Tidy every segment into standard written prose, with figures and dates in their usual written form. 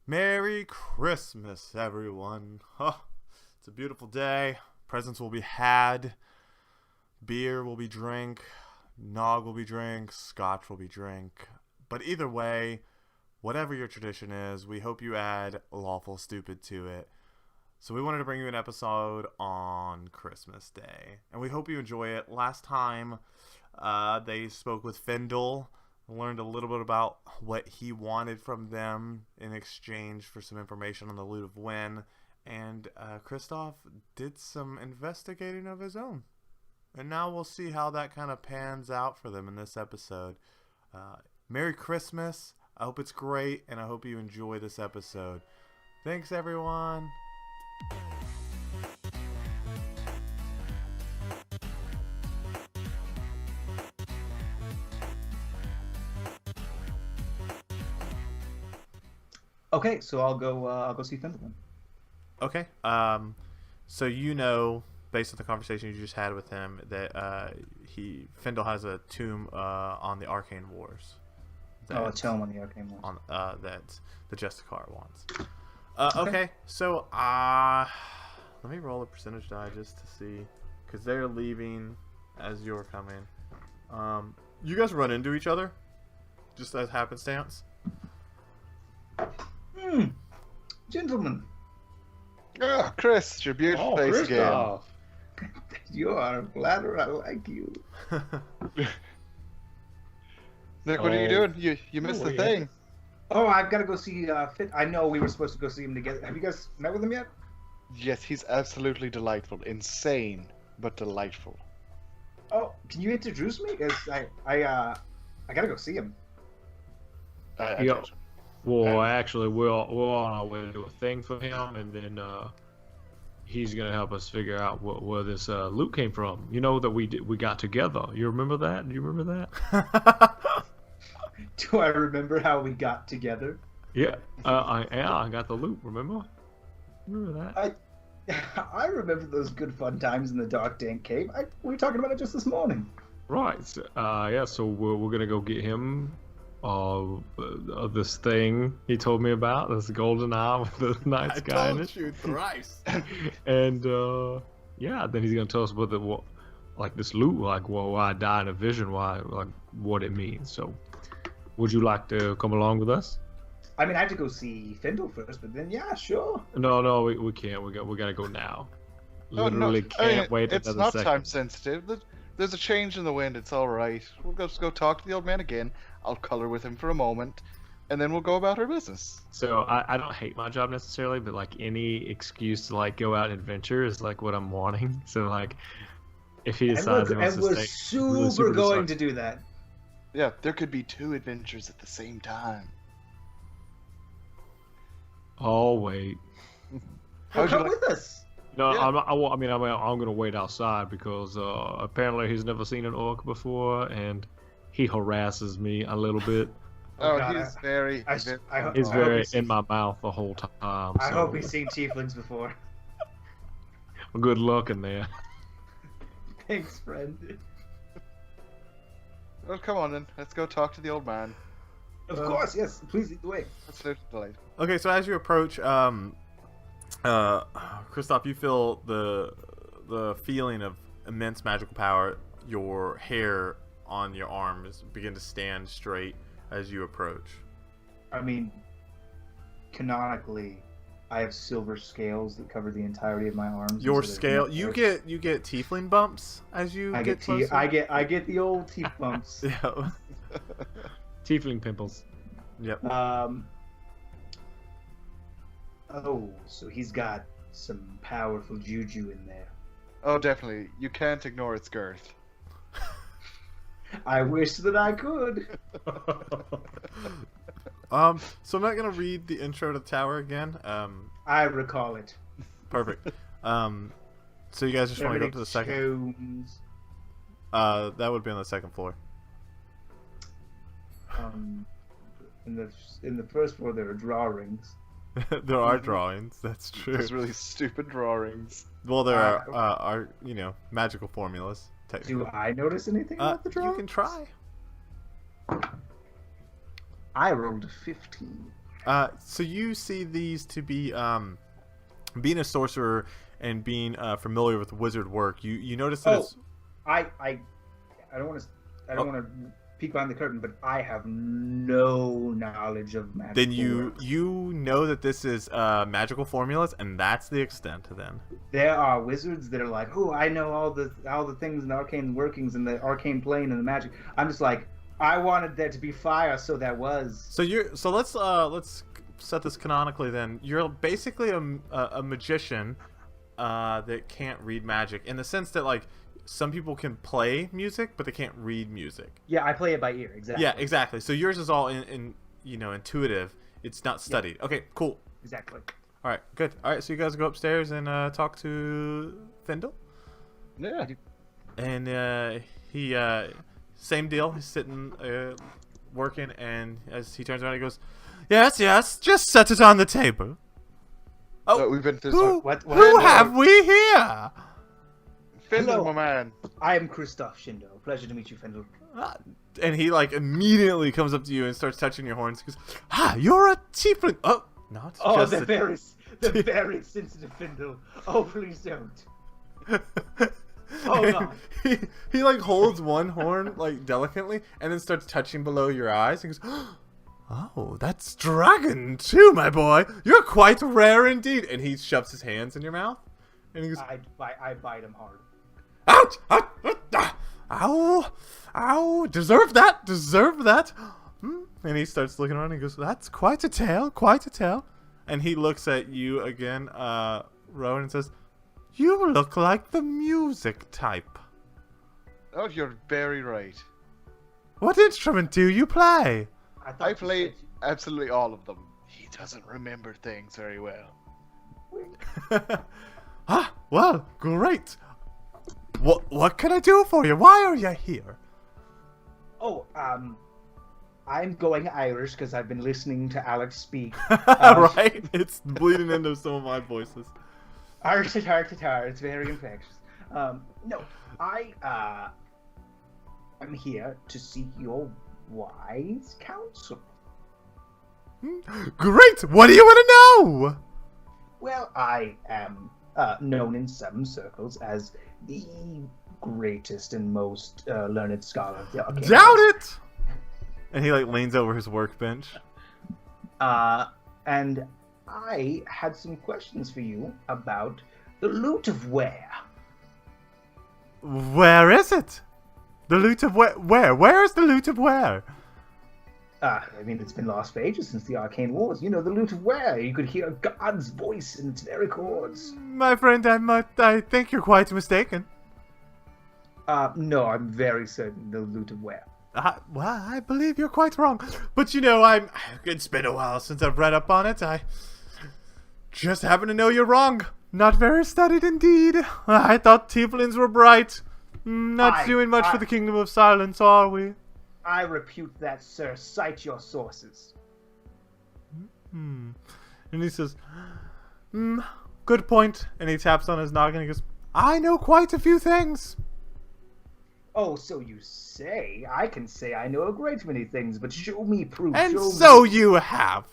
Merry Christmas, everyone. Oh, it's a beautiful day. Presents will be had. Beer will be drink. Nog will be drink. Scotch will be drink. But either way, whatever your tradition is, we hope you add Lawful Stupid to it. So we wanted to bring you an episode on Christmas Day. And we hope you enjoy it. Last time, they spoke with Findahl. Learned a little bit about what he wanted from them in exchange for some information on the loot of Wynn. And Kristoff did some investigating of his own. And now we'll see how that kind of pans out for them in this episode. Merry Christmas. I hope it's great, and I hope you enjoy this episode. Thanks, everyone. Okay, so I'll go see Findahl. Okay. So you know, based on the conversation you just had with him, that Findahl has a tomb on the Arcane Wars. A tomb on the Arcane Wars. That the Justicar wants. Okay. So let me roll a percentage die just to see, because they're leaving as you're coming. You guys run into each other, just as happenstance. Gentlemen. Oh, Chris, your beautiful face again. You are flattered. I like you. Nick, what are you doing? You missed the thing. Oh, I've got to go see Fit. I know we were supposed to go see him together. Have you guys met with him yet? Yes, he's absolutely delightful. Insane, but delightful. Oh, can you introduce me? Because I got to go see him. Yep. Well, actually, we're on our way to do a thing for him, and then he's gonna help us figure out where this loot came from. You know that we got together. You remember that? Do you remember that? Do I remember how we got together? Yeah. I got the loot. Remember? Remember that? I remember those good fun times in the dark dank cave. We were talking about it just this morning. Right. Yeah. So we're gonna go get him. This thing he told me about, this golden eye with the night sky in it. I told you thrice. And yeah, then he's gonna tell us what this loot, why I die in a vision, what it means. So, would you like to come along with us? I mean, I have to go see Findahl first, but then yeah, sure. No, we can't. We gotta go now. Literally can't wait it's another not second. time sensitive. There's a change in the wind. It's all right. We'll just go talk to the old man again. I'll color with him for a moment, and then we'll go about our business. So I don't hate my job necessarily, but any excuse to go out and adventure is what I'm wanting. So if he decides he wants to we're stay, super going to do that. Yeah, there could be two adventures at the same time. Oh wait. Come with us. No, Yeah. I'm gonna wait outside because apparently he's never seen an orc before, and he harasses me a little bit. Oh, God, he's very. He's very in my mouth the whole time. I so hope he's seen tieflings before. good luck in there. Thanks, friend. Well, come on then. Let's go talk to the old man. Of course, yes. Please lead the way. That's delightful. Okay, so as you approach, Kristoff, you feel the feeling of immense magical power. Your hair on your arms begin to stand straight as you approach. I mean, canonically, I have silver scales that cover the entirety of my arms. Your so there's scale, no you hair. get tiefling bumps as you I get get closer. I get the old teeth bumps. Yeah. Tiefling pimples. Yep. Oh, so he's got some powerful juju in there. Oh, definitely. You can't ignore its girth. I wish that I could. So I'm not gonna read the intro to the tower again. I recall it. Perfect. So you guys just want to go up to the second? Stones. That would be on the second floor. In the first floor there are drawings. There are drawings. That's true. Those really stupid drawings. Well, there are magical formulas. Do I notice anything about the drawings? You can try. I rolled a 15. So you see these to be being a sorcerer and being familiar with wizard work. You notice that it's... I don't want to peek behind the curtain, but I have no knowledge of magic. Then you know that this is magical formulas, and that's the extent. Then there are wizards that are like, oh, I know all the things and the arcane workings and the arcane plane and the magic. I'm just like, I wanted there to be fire, so there was. So let's set this canonically. Then you're basically a magician that can't read magic, in the sense that like some people can play music, but they can't read music. Yeah, I play it by ear. Exactly. Yeah, exactly. So yours is all in intuitive. It's not studied. Yeah. Okay, cool. Exactly. All right, good. All right, so you guys go upstairs and talk to Findahl. Yeah. And he same deal. He's sitting working, and as he turns around, he goes, "Yes, just set it on the table." Oh, we've been through who have we here? Findahl, my man. I am Kristoff Shindo. Pleasure to meet you, Findahl. And he like immediately comes up to you and starts touching your horns. He goes, you're a tiefling. Oh, not just the very sensitive Findahl. Oh, please don't. Oh God. He like holds one horn like delicately and then starts touching below your eyes and goes, "Oh, that's dragon too, my boy. You're quite rare indeed." And he shoves his hands in your mouth and he goes, I bite him hard. "Ouch! Ow! Deserve that! And he starts looking around and he goes, "That's quite a tale. And he looks at you again, Rowan, and says, "You look like the music type." Oh, you're very right. What instrument do you play? I played absolutely all of them. He doesn't remember things very well. Well, great. What can I do for you? Why are you here? Oh, I'm going Irish because I've been listening to Alex speak. Right? It's bleeding into some of my voices. Irish guitar. It's very infectious. No, I'm here to seek your wise counsel. Great! What do you want to know? Well, I am known in some circles as the greatest and most learned scholar of the arcane. Doubt it! And he like leans over his workbench. And I had some questions for you about the loot of where. Where is it? The loot of where? Where is the loot of where? I mean, it's been lost for ages since the Arcane Wars. You know, the loot of where you could hear God's voice in its very chords. My friend, I think you're quite mistaken. No, I'm very certain the loot of where. Well, I believe you're quite wrong. But you know, it's been a while since I've read up on it. I just happen to know you're wrong. Not very studied indeed. I thought tieflings were bright. Not doing much for the Kingdom of Silence, are we? I repute that, sir. Cite your sources. And he says, good point. And he taps on his noggin and he goes, I know quite a few things. Oh, so you say. I can say I know a great many things, but show me proof. And so you have.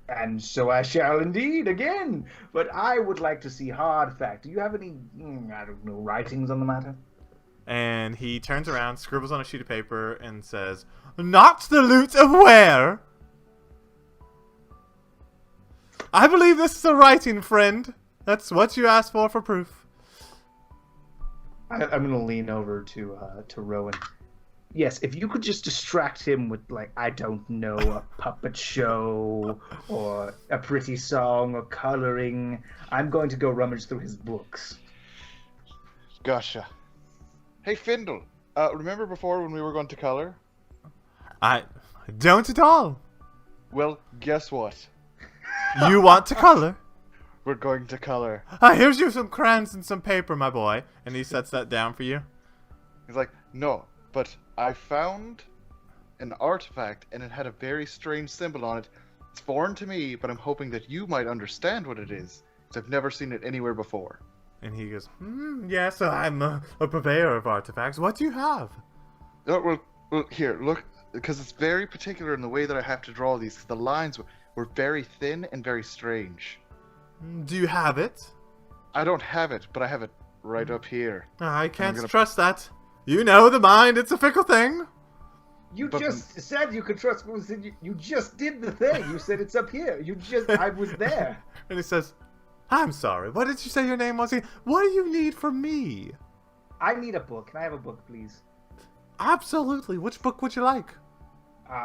And so I shall indeed, again. But I would like to see hard fact. Do you have any, I don't know, writings on the matter? And he turns around, scribbles on a sheet of paper, and says, Not the loot of where? I believe this is a writing, friend. That's what you asked for proof. I'm going to lean over to Rowan. Yes, if you could just distract him with, like, I don't know, a puppet show, or a pretty song, or coloring, I'm going to go rummage through his books. Gotcha. Hey, Findahl, remember before when we were going to color? I don't at all. Well, guess what? You want to color? We're going to color. Here's you some crayons and some paper, my boy. And he sets that down for you. He's like, no, but I found an artifact and it had a very strange symbol on it. It's foreign to me, but I'm hoping that you might understand what it is, because I've never seen it anywhere before. And he goes, yes, I'm a purveyor of artifacts. What do you have? Oh, well, here, look. because it's very particular in the way that I have to draw these. 'Cause the lines were very thin and very strange. Do you have it? I don't have it, but I have it right up here. I can't gonna- trust that. You know the mind, it's a fickle thing. You But- just said you could trust me. You just did the thing. You said it's up here. I was there. And he says, I'm sorry, what did you say your name was? What do you need from me? I need a book. Can I have a book, please? Absolutely, which book would you like?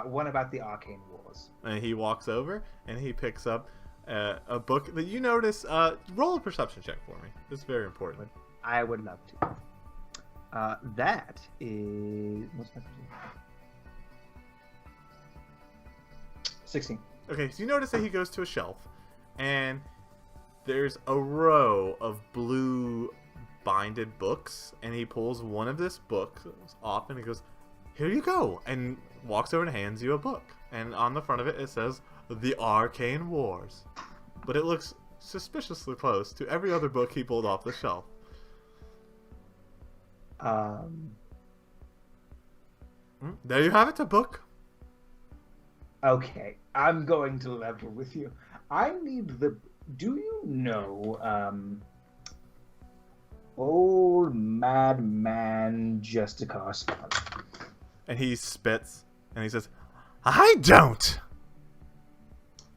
One about the Arcane Wars. And he walks over and he picks up a book that you notice. Roll a perception check for me. It's very important. I would love to. That is... What's my perception? 16. Okay, so you notice that he goes to a shelf and there's a row of blue binded books, and he pulls one of this book off and he goes, here you go, and walks over and hands you a book. And on the front of it, it says The Arcane Wars. But it looks suspiciously close to every other book he pulled off the shelf. There you have it, a book. Okay, I'm going to level with you. I need the... Do you know, old madman Justicar Spot? And he spits, and he says, I don't!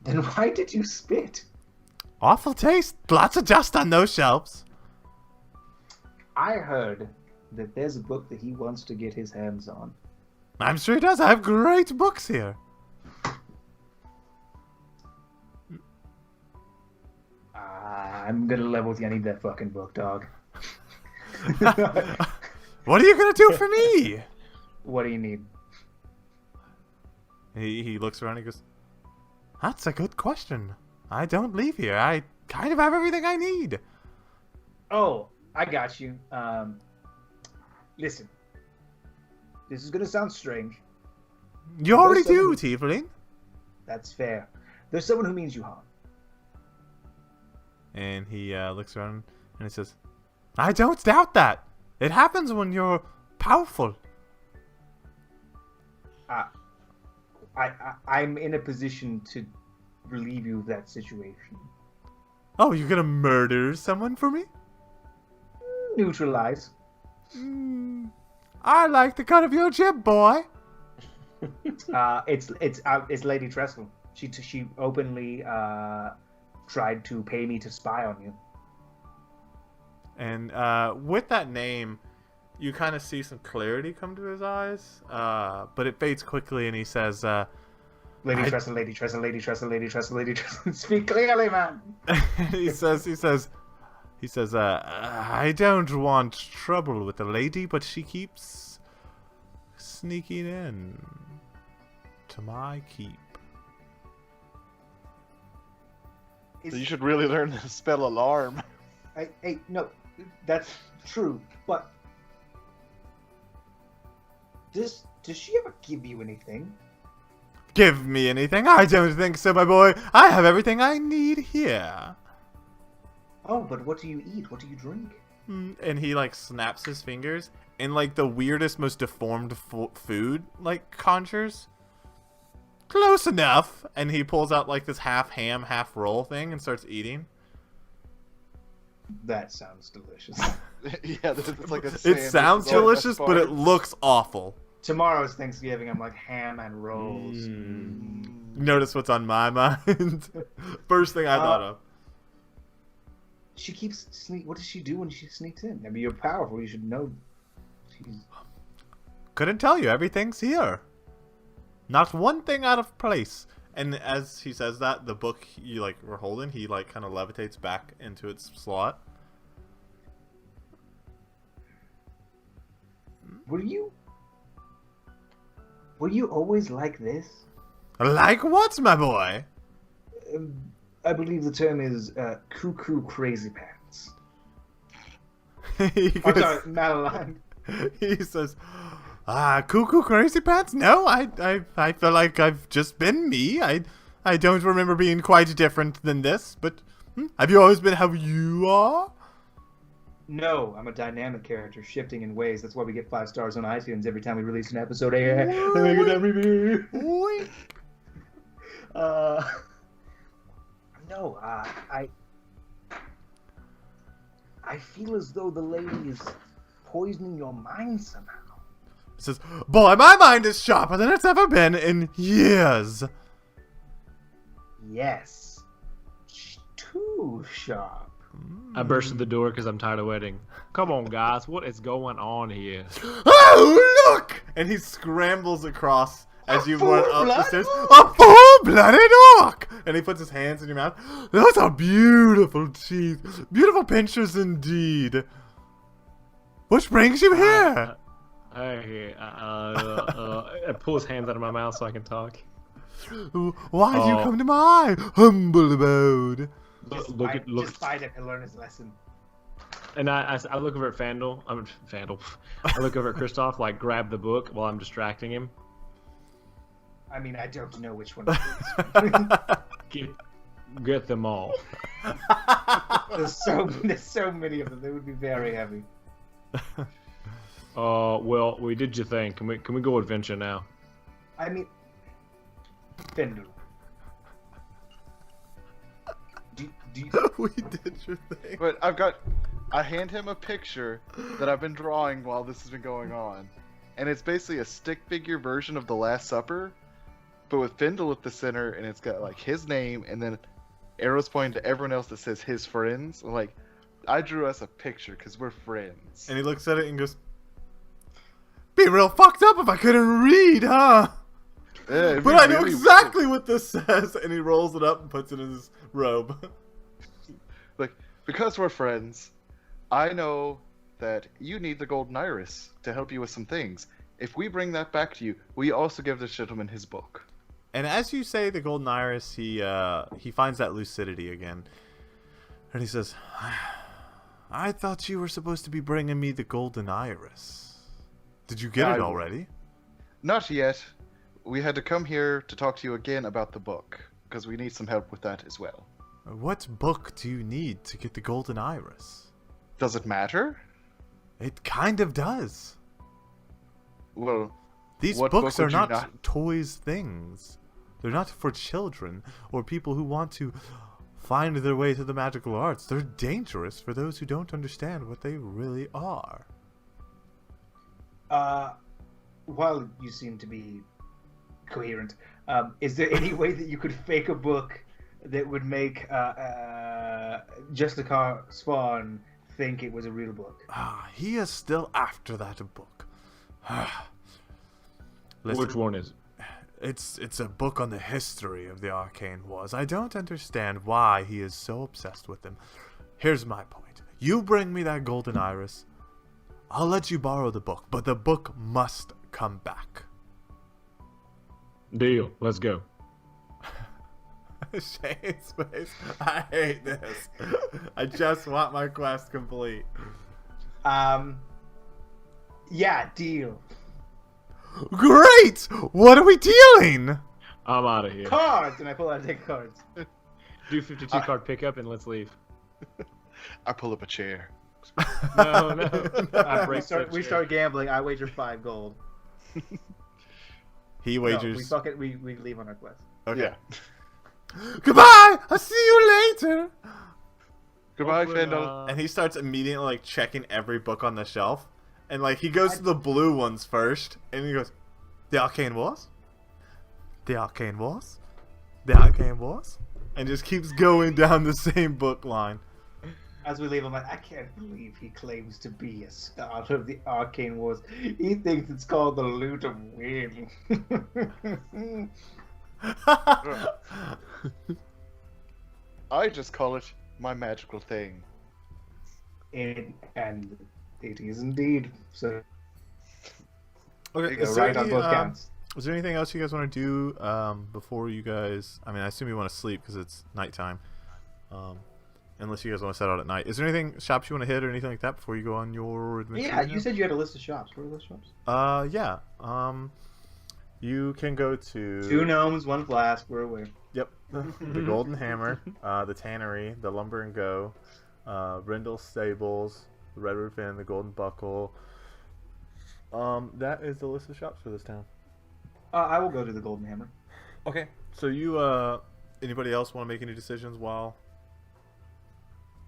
Then why did you spit? Awful taste. Lots of dust on those shelves. I heard that there's a book that he wants to get his hands on. I'm sure he does. I have great books here. I'm gonna level with you. I need that fucking book, dog. What are you going to do for me? What do you need? He looks around and he goes, that's a good question. I don't leave here. I kind of have everything I need. Oh, I got you. Listen. This is gonna sound strange. You already do, There's Tiefling. That's fair. There's someone who means you harm. And he looks around and he says, I don't doubt that. It happens when you're powerful. I'm in a position to relieve you of that situation. Oh, you're going to murder someone for me? Neutralize. I like the cut of your jib, boy. It's Lady Trestle. She openly tried to pay me to spy on you. And with that name, you kind of see some clarity come to his eyes, but it fades quickly, and he says, Lady Trestle, Lady Trestle, Lady Trestle, Lady Trestle, Lady Trestle. Speak clearly, man. he says, I don't want trouble with the lady, but she keeps sneaking in to my keep. So you should really learn to spell alarm. Hey, no, that's true, but does she ever give you anything? Give me anything? I don't think so, my boy. I have everything I need here. Oh, but what do you eat? What do you drink? And he, like, snaps his fingers, and, like, the weirdest, most deformed food, like, conjures. Close enough. And he pulls out, like, this half ham, half roll thing and starts eating. That sounds delicious. Yeah, it's like a It sandwich sounds with all the delicious, best but it parts. looks awful. Tomorrow's Thanksgiving. I'm like ham and rolls. Notice what's on my mind. First thing I thought of. She keeps sneak. What does she do when she sneaks in? I mean, you're powerful. You should know. She's... Couldn't tell you. Everything's here. Not one thing out of place. And as he says that, the book you like were holding, he like kind of levitates back into its slot. Were you always like this? Like what, my boy? I believe the term is cuckoo crazy pants. He I'm goes- sorry, Madeline. He says, cuckoo crazy pants? No, I feel like I've just been me. I don't remember being quite different than this, but have you always been how you are? No, I'm a dynamic character, shifting in ways. That's why we get 5 stars on iTunes every time we release an episode. Hey, make a dumb review. No, I feel as though the lady is poisoning your mind somehow. He says, boy, my mind is sharper than it's ever been in years. Yes. Too sharp. I burst through the door because I'm tired of waiting. Come on, guys. What is going on here? Oh, look! And he scrambles across as you run up the stairs. A full-blooded orc! And he puts his hands in your mouth. Those are beautiful teeth. Beautiful pinchers indeed. What brings you here? I pull his hands out of my mouth so I can talk. Why do you come to my humble abode? Just fight him and learn his lesson. And I look over at Findahl. I look over at Kristoff, like grab the book while I'm distracting him. I mean, I don't know which one it is. Get them all. There's so many of them. They would be very heavy. Well, we did your thing. Can we go adventure now? I mean, Findahl. We did your thing. But I hand him a picture that I've been drawing while this has been going on. And it's basically a stick figure version of the Last Supper, but with Findahl at the center, and it's got like his name and then arrows pointing to everyone else that says his friends. I'm like, I drew us a picture because we're friends. And he looks at it and goes, be real fucked up if I couldn't read, huh? Yeah, but I know exactly what this says. And he rolls it up and puts it in his robe. Like, because we're friends, I know that you need the golden iris to help you with some things. If we bring that back to you, we also give this gentleman his book. And as you say the golden iris, he finds that lucidity again. And he says, I thought you were supposed to be bringing me the golden iris. Did you get it already? Not yet. We had to come here to talk to you again about the book, because we need some help with that as well. What book do you need to get the golden iris? Does it matter? It kind of does. Well, these books are not toys things. They're not for children or people who want to find their way to the magical arts. They're dangerous for those who don't understand what they really are. While you seem to be coherent, is there any way that you could fake a book that would make Justicar Spawn think it was a real book? He is still after that book. Listen, which one is it? It's a book on the history of the arcane wars. I don't understand why he is so obsessed with them. Here's my point. You bring me that golden iris, I'll let you borrow the book, but the book must come back. Deal. Let's go. Shane's face. I hate this. I just want my quest complete. Yeah, deal. Great! What are we dealing? I'm out of here. Cards! And I pull out a deck of cards. Do 52 card pickup and let's leave. I pull up a chair. No. We start gambling. I wager 5 gold. He wagers. No, we leave on our quest. Okay. Yeah. Goodbye! I'll see you later! Goodbye, Findahl. And he starts immediately like checking every book on the shelf. And like he goes to the blue ones first. And he goes, the Arcane Wars? The Arcane Wars? The Arcane Wars? And just keeps going down the same book line. As we leave, I'm like, I can't believe he claims to be a starter of the Arcane Wars. He thinks it's called the Loot of Win. I just call it my magical thing. And it is indeed. So, Okay, go right on both counts. Is there anything else you guys want to do before you guys... I mean, I assume you want to sleep because it's nighttime. Unless you guys want to set out at night. Is there anything, shops you want to hit or anything like that before you go on your adventure? Yeah, you said you had a list of shops. What are those shops? Yeah. You can go to... 2 gnomes, 1 flask. We're aware. Yep. The Golden Hammer, the Tannery, the Lumber and Go, Brindle Stables, the Red Roof Inn, the Golden Buckle. That is the list of shops for this town. I will go to the Golden Hammer. Okay. So you, anybody else want to make any decisions while?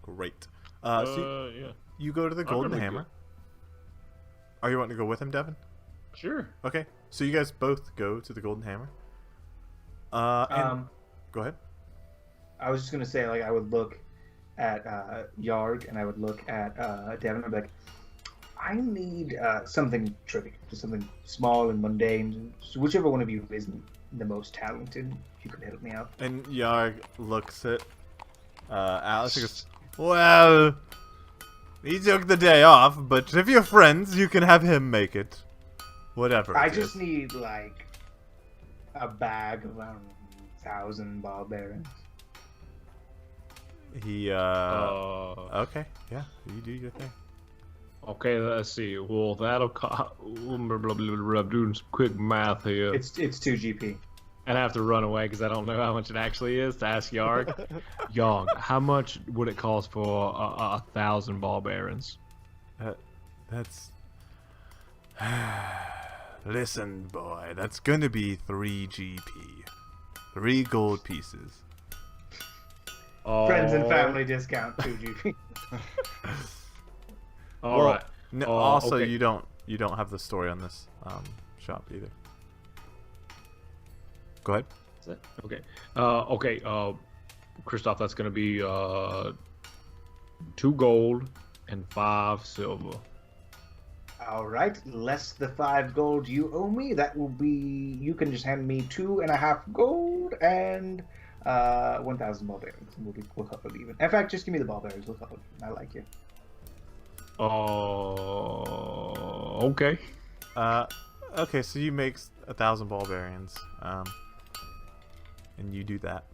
Great. Yeah. You go to the Golden Hammer. Are you wanting to go with him, Devin? Sure. Okay. So you guys both go to the Golden Hammer. Go ahead. I was just gonna say, like, I would look at Yarg and I would look at Devin. I'd be like, I need something trivial, just something small and mundane. So whichever one of you isn't the most talented, you can help me out. And Yarg looks at Alice and goes, well, he took the day off, but if you're friends, you can have him make it. Whatever. I just need, like, a bag of, 1,000 ball bearings. He, okay, yeah, you do your thing. Okay, let's see. Well, that'll doing some quick math here. It's 2 GP. And I have to run away because I don't know how much it actually is to ask Yarg. Yarg, how much would it cost for 1,000 ball bearings? That's... Listen, boy, that's gonna be 3 GP. 3 gold pieces. Friends and family discount 2 GP. All right. No, also, okay. you don't have the story on this shop either. Go ahead. That's it? Okay. Kristoff, that's gonna be 2 gold and 5 silver. All right, less the 5 gold you owe me. That will be. You can just hand me 2.5 gold and 1,000 ball bearings. We'll call it even. In fact, just give me the ball bearings. We'll call it even. I like you. Okay. Okay, so you make 1,000 ball bearings, and you do that.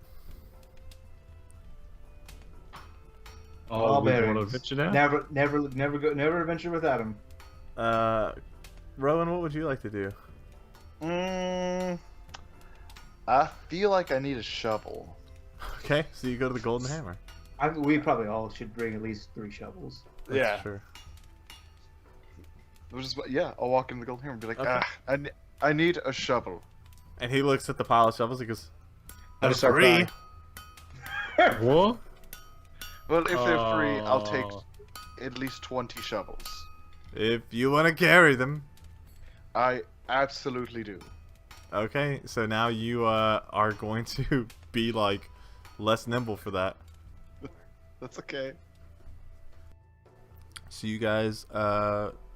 Ball we bearings. want to venture now? Never adventure without him. Rowan, what would you like to do? I feel like I need a shovel. Okay, so you go to the Golden Hammer. We probably all should bring at least 3 shovels. That's Sure. I'll walk in the Golden Hammer and be like, Okay. I need a shovel. And he looks at the pile of shovels. He goes, I just start 3. crying. What? Well, if they're free, I'll take at least 20 shovels. If you want to carry them. I absolutely do. Okay, so now you are going to be like less nimble for that. That's okay. So you guys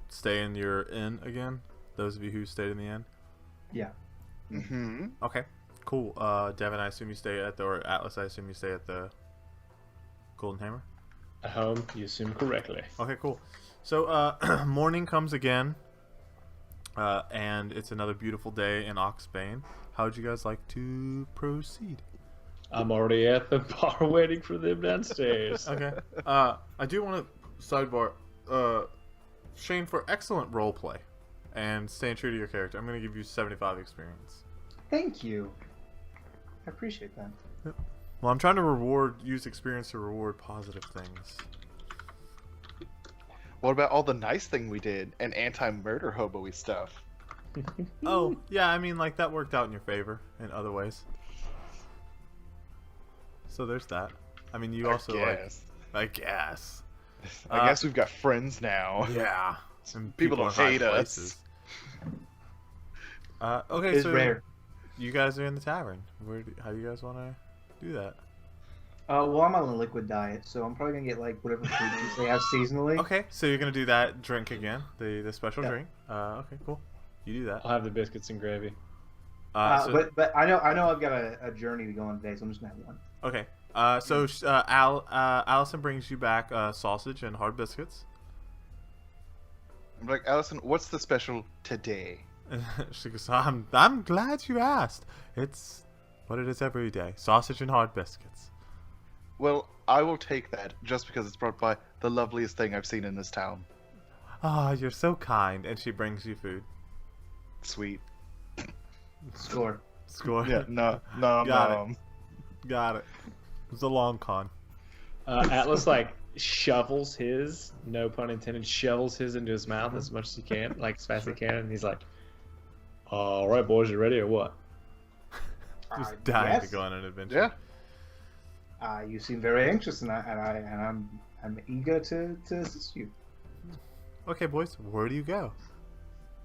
stay in your inn again? Those of you who stayed in the inn? Yeah. Mm-hmm. Okay, cool. Devin, I assume you stay at or Atlas, I assume you stay at the Golden Hammer? At home, you assume correctly. Okay, cool. So, morning comes again, and it's another beautiful day in Oxbane. How would you guys like to proceed? I'm already at the bar waiting for them downstairs. Okay. I do want to sidebar, Shane, for excellent roleplay and staying true to your character, I'm going to give you 75 experience. Thank you. I appreciate that. Well, I'm trying to use experience to reward positive things. What about all the nice thing we did and anti-murder hobo-y stuff? Oh, yeah, I mean, like, that worked out in your favor in other ways. So there's that. I mean, you also, I guess. I guess we've got friends now. Yeah. Some People don't in high hate us. places. Okay, It's so rare. you guys are in the tavern. How do you guys want to do that? Well, I'm on a liquid diet, so I'm probably gonna get like whatever food they have seasonally. Okay, so you're gonna do that drink again, the special Yeah. drink. Okay, cool. You do that. I'll have the biscuits and gravy. But I know I've got a journey to go on today, so I'm just gonna have one. Okay. So Allison brings you back sausage and hard biscuits. I'm like, Allison, what's the special today? She goes, I'm glad you asked. It's what it is every day. Sausage and hard biscuits. Well, I will take that just because it's brought by the loveliest thing I've seen in this town. Ah, you're so kind. And she brings you food. Sweet. Score. Score. Yeah, no. Got it. It was a long con. Atlas, like, shovels his, no pun intended, shovels his into his mouth as much as he can, like as fast as he can, and he's like, "All right, boys, you ready or what?" Just dying yes. to go on an adventure. Yeah. You seem very anxious, and I'm eager to assist you. Okay, boys, where do you go?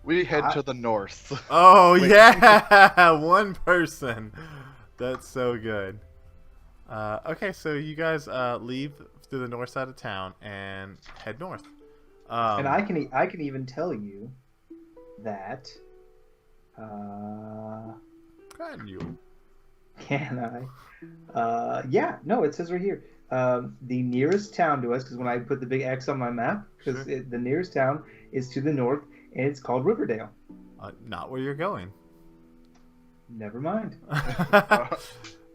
We head to the north. Oh, Wait. yeah! One person. That's so good. Okay, so you guys leave through the north side of town and head north. And I can even tell you that. Can you? Can I? Yeah. No, it says right here. The nearest town to us, because when I put the big X on my map, because Sure. the nearest town is to the north, and it's called Riverdale. Not where you're going. Never mind.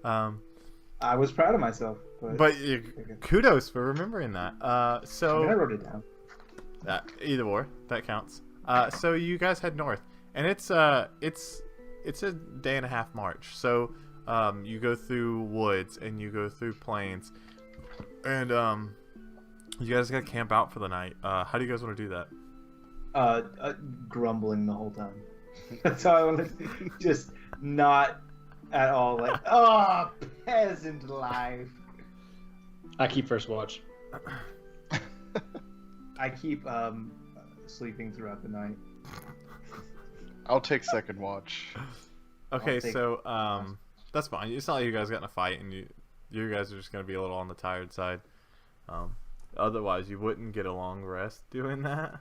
um, I was proud of myself, but kudos for remembering that. I So wrote it down. either or, that counts. So you guys head north, and it's a day and a half march. So you go through woods and you go through plains, and you guys gotta camp out for the night. How do you guys want to do that? Grumbling the whole time. That's how I want to. Just not at all like, oh, peasant life. I keep first watch. I keep sleeping throughout the night. I'll take second watch. Okay, I'll take- so that's fine. It's not like you guys got in a fight, and you guys are just gonna be a little on the tired side. Otherwise, you wouldn't get a long rest doing that.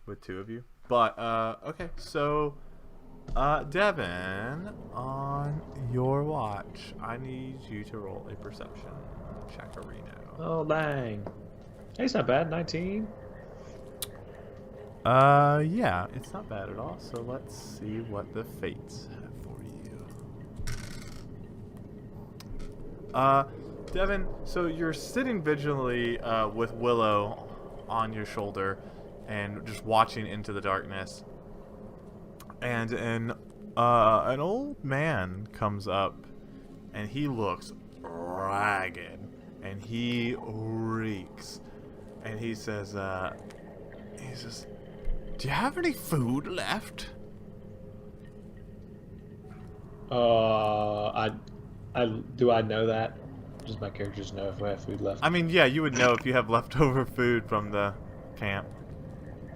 With two of you. But okay, so Devin, on your watch, I need you to roll a perception checkerino. Oh dang! Hey, it's not bad. 19. Yeah, it's not bad at all. So let's see what the fates have for you. Devin, so you're sitting vigilantly with Willow on your shoulder and just watching into the darkness. And an old man comes up, and he looks ragged, and he reeks, and he says, "Do you have any food left?" Do I know that? Does my characters know if we have food left? I mean, yeah, you would know if you have leftover food from the camp.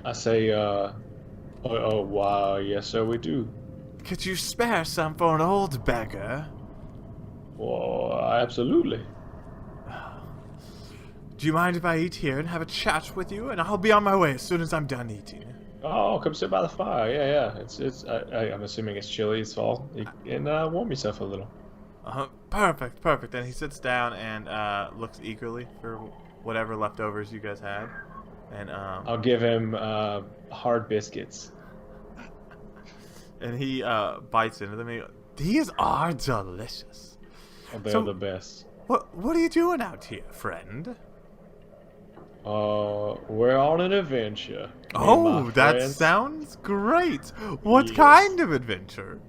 I say, oh wow, yes sir, we do. Could you spare some for an old beggar? Well, absolutely. Do you mind if I eat here and have a chat with you? And I'll be on my way as soon as I'm done eating. Oh, come sit by the fire. Yeah. I'm assuming it's chilly. It's fall. You can warm yourself a little. Perfect. And he sits down and looks eagerly for whatever leftovers you guys had. And I'll give him hard biscuits. And he bites into them. These are delicious. Oh, they're So- the best. What are you doing out here, friend? We're on an adventure. Me and Oh, my that friends. sounds great. What Yes. kind of adventure?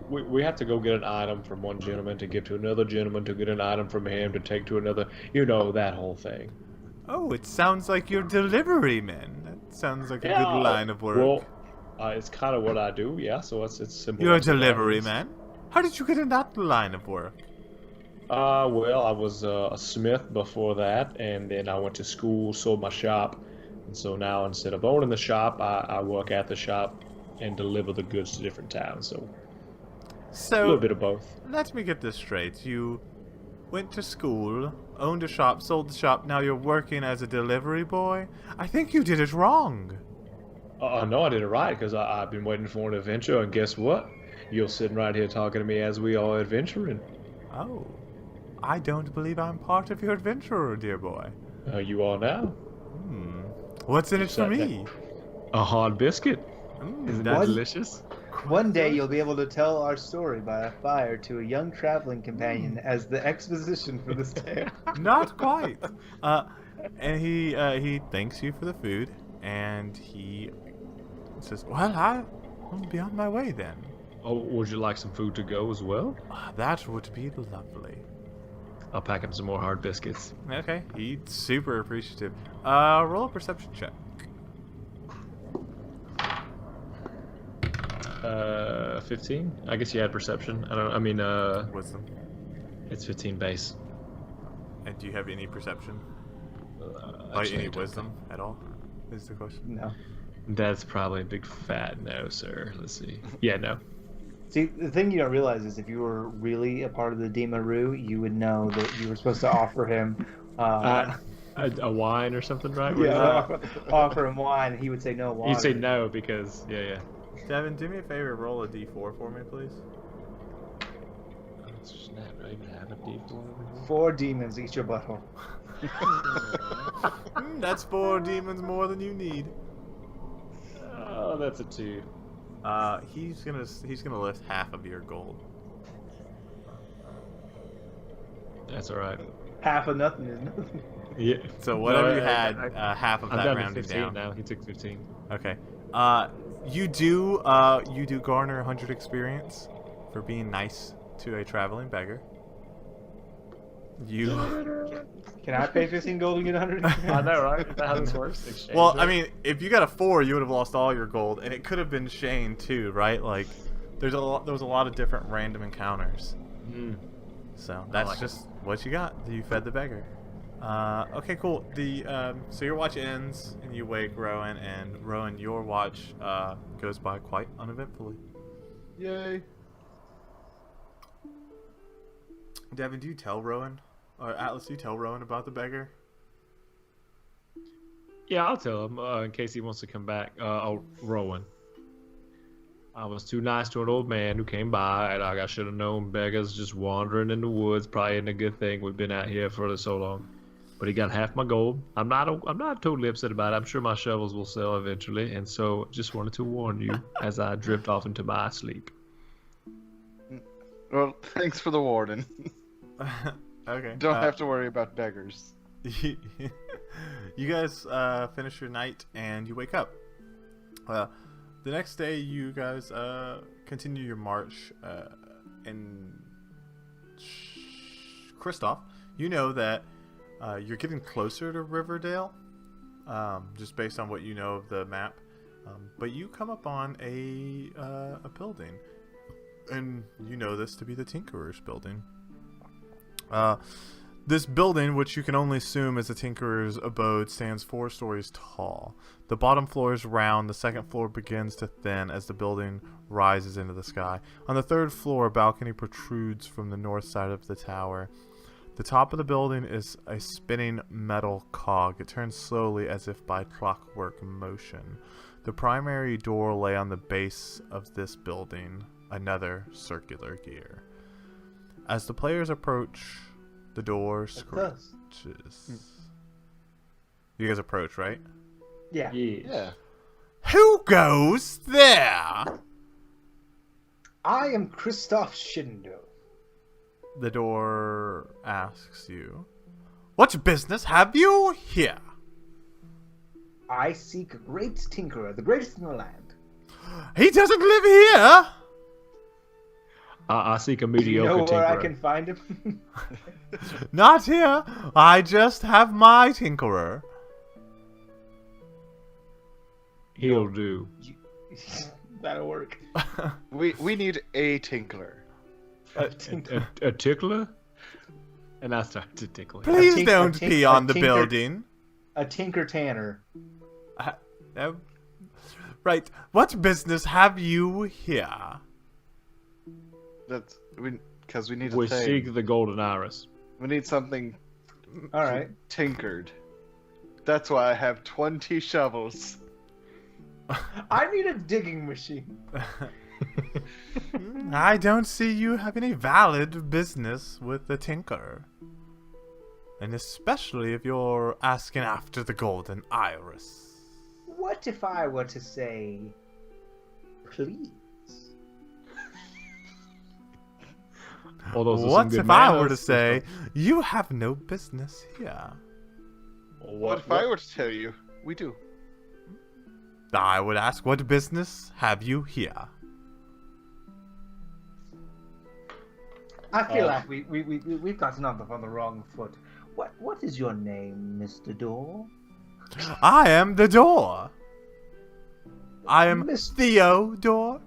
We have to go get an item from one gentleman to give to another gentleman to get an item from him to take to another. You know, that whole thing. Oh, it sounds like you're delivery men. That sounds like a Yeah, good line of work. Well, it's kind of what I do, yeah, so it's simple. You're a as that delivery is. man? How did you get in that line of work? Well, I was a smith before that, and then I went to school, sold my shop, and so now instead of owning the shop, I work at the shop and deliver the goods to different towns, so a little So, bit of both. let me get this straight. You went to school, owned a shop, sold the shop, now you're working as a delivery boy? I think you did it wrong. No, I did it right, because I've been waiting for an adventure, and guess what? You're sitting right here talking to me as we are adventuring. Oh, I don't believe I'm part of your adventurer, dear boy. You are now. What's in it for said that. me? A hard biscuit. Isn't that delicious? One day you'll be able to tell our story by a fire to a young traveling companion as the exposition for this tale. Not quite. And he thanks you for the food, and he says, "Well, I'll be on my way then." Oh, would you like some food to go as well? That would be lovely. I'll pack him some more hard biscuits. Okay, he's super appreciative. Roll a perception check. 15. I guess you had perception. I don't. I mean, Wisdom. it's 15 base. And do you have any perception? I Like any checked, wisdom at all? Is the question. No. That's probably a big fat no, sir. Let's see. Yeah, no. See, the thing you don't realize is if you were really a part of the Demaroo, you would know that you were supposed to offer him. A wine or something, right? Offer him wine, and he would say no water. You'd say no because yeah. Devin, do me a favor. Roll a d4 for me, please. Snap! I even have a D4. 4 demons eat your butthole. That's 4 demons more than you need. Oh, that's a 2. He's gonna lift half of your gold. That's all right. Half of nothing is nothing. Yeah. So whatever No, you had, half of I'm that down to rounding 15 down. now. He took 15. Okay. You do garner 100 experience for being nice to a traveling beggar. You. Can I pay 15 gold and get 100? I know, right? Is that how this works? Exchange Well, I rate? mean, if you got a 4, you would have lost all your gold, and it could have been Shane too, right? Like, there was a lot of different random encounters. So that's like just what you got. You fed the beggar. Okay, cool. So your watch ends, and you wake Rowan, and Rowan, your watch goes by quite uneventfully. Yay. Devin, do you tell Rowan, or Atlas, do you tell Rowan about the beggar? Yeah, I'll tell him in case he wants to come back. Rowan. I was too nice to an old man who came by, and I should have known beggars just wandering in the woods probably isn't a good thing. We've been out here for so long. But he got half my gold. I'm not totally upset about it. I'm sure my shovels will sell eventually, and so just wanted to warn you as I drift off into my sleep. Well, thanks for the warning. Okay. Don't have to worry about beggars. You guys finish your night and you wake up. The next day, you guys continue your march. And Kristoff, you know that you're getting closer to Riverdale, just based on what you know of the map. But you come upon a building, and you know this to be the Tinkerer's building. This building, which you can only assume is a tinkerer's abode, stands 4 stories tall. The bottom floor is round, the second floor begins to thin as the building rises into the sky. On the 3rd floor, a balcony protrudes from the north side of the tower. The top of the building is a spinning metal cog. It turns slowly as if by clockwork motion. The primary door lay on the base of this building, another circular gear. As the players approach, the door screeches. You guys approach, right? Yeah. Yeah. Who goes there? I am Kristoff Shindo. The door asks you. What business have you here? I seek a great tinkerer, the greatest in the land. He doesn't live here. I seek a Do you know mediocre where I tinkerer. can find him? Not here. I just have my tinkerer. He'll do. That'll work. We need a tinkler. A tickler? And I start to tickle him. Please don't pee on the building. A tinker tanner. Right. What business have you here? That's because we need We a thing. seek the golden iris. We need something All right. tinkered. That's why I have 20 shovels. I need a digging machine. I don't see you have any valid business with the tinker. And especially if you're asking after the golden iris. What if I were to say, please? All those are some What good if I were manners. to say, you have no business here? What if I were to tell you? We do. I would ask, what business have you here? I feel like we've gotten off on the wrong foot. What is your name, Mr. Door? I am the door. I am Miss- Theodore.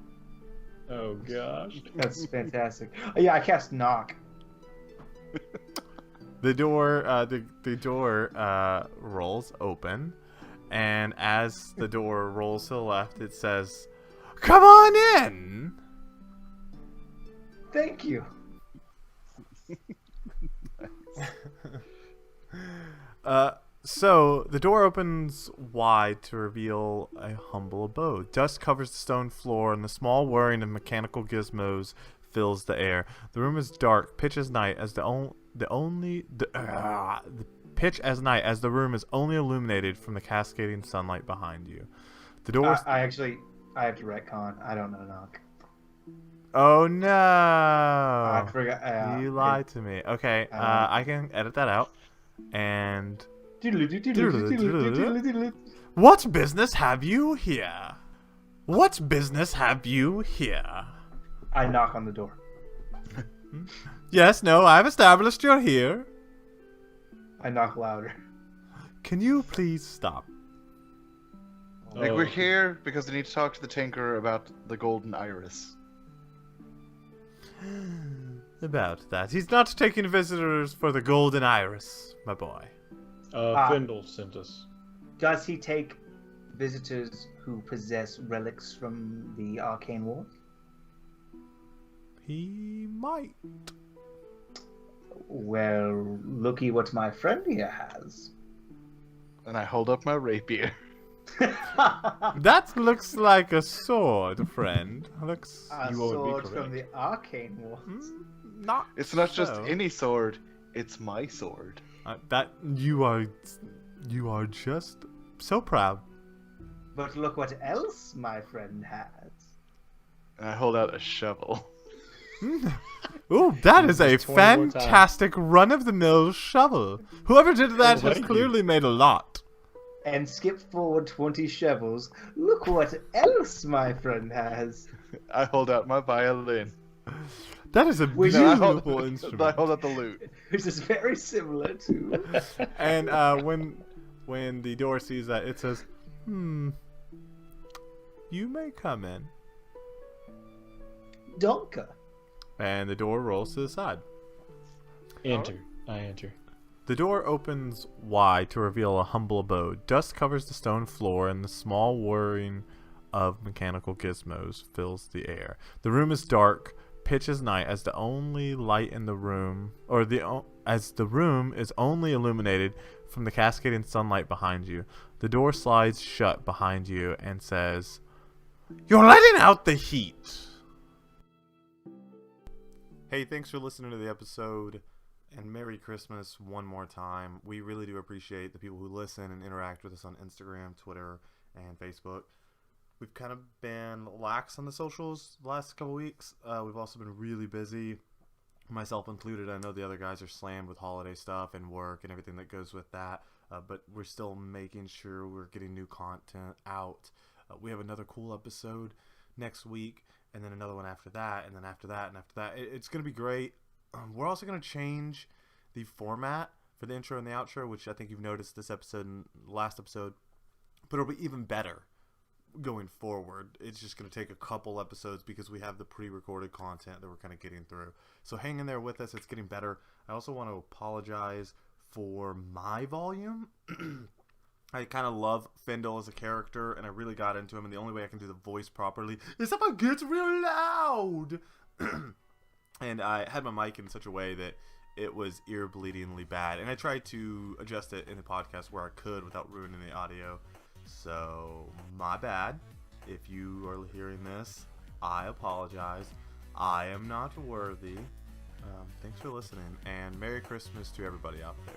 Oh gosh. That's fantastic. Oh, yeah, I cast knock. The door rolls open, and as the door rolls to the left, it says, "Come on in." Thank you. So the door opens wide to reveal a humble abode. Dust covers the stone floor, and the small whirring of mechanical gizmos fills the air. The room is dark, pitch as night, as the pitch as night, as the room is only illuminated from the cascading sunlight behind you. The door. I have to retcon. I don't know knock. Oh no! I forgot. You lied to me. Okay, I can edit that out. And what business have you here? What business have you here? I knock on the door. Yes, no, I've established you're here. I knock louder. Can you please stop? Like, we're here because they need to talk to the Tinker about the golden iris. About that. He's not taking visitors for the golden iris, my boy. Findahl sent us. Does he take visitors who possess relics from the arcane wall? He might. Well, looky what my friend here has. And I hold up my rapier. That looks like a sword, friend. Looks. A You won't be sword from correct. the arcane wall. Not. It's not just so. any sword, it's my sword. That you are just so proud. But look what else my friend has. And I hold out a shovel. Ooh, that is a 20 more times. fantastic run-of-the-mill shovel. Whoever did that has thank you. clearly made a lot. And skip forward 20 shovels. Look what else my friend has. I hold out my violin. That is a Which- No, I beautiful hold, I instrument. hold out the lute. Which is very similar to... And when the door sees that, it says, "You may come in." Donka. And the door rolls to the side. Enter. I enter. The door opens wide to reveal a humble abode. Dust covers the stone floor, and the small whirring of mechanical gizmos fills the air. The room is dark, pitch as night, as the only light in the room, as the room is only illuminated from the cascading sunlight behind you. The door slides shut behind you and says, "You're letting out the heat." Hey, thanks for listening to the episode, and Merry Christmas one more time. We really do appreciate the people who listen and interact with us on Instagram, Twitter, and Facebook. We've kind of been lax on the socials the last couple weeks. We've also been really busy, myself included. I know the other guys are slammed with holiday stuff and work and everything that goes with that, but we're still making sure we're getting new content out. We have another cool episode next week, and then another one after that, and then after that, and after that. It's going to be great. We're also going to change the format for the intro and the outro, which I think you've noticed this episode and last episode, but it'll be even better going forward. It's just going to take a couple episodes because we have the pre-recorded content that we're kind of getting through. So hang in there with us. It's getting better. I also want to apologize for my volume. I kind of love Findahl as a character, and I really got into him, and the only way I can do the voice properly is if I get real loud. And I had my mic in such a way that it was ear-bleedingly bad, and I tried to adjust it in the podcast where I could without ruining the audio. So, my bad. If you are hearing this, I apologize. I am not worthy. Thanks for listening, and Merry Christmas to everybody out there.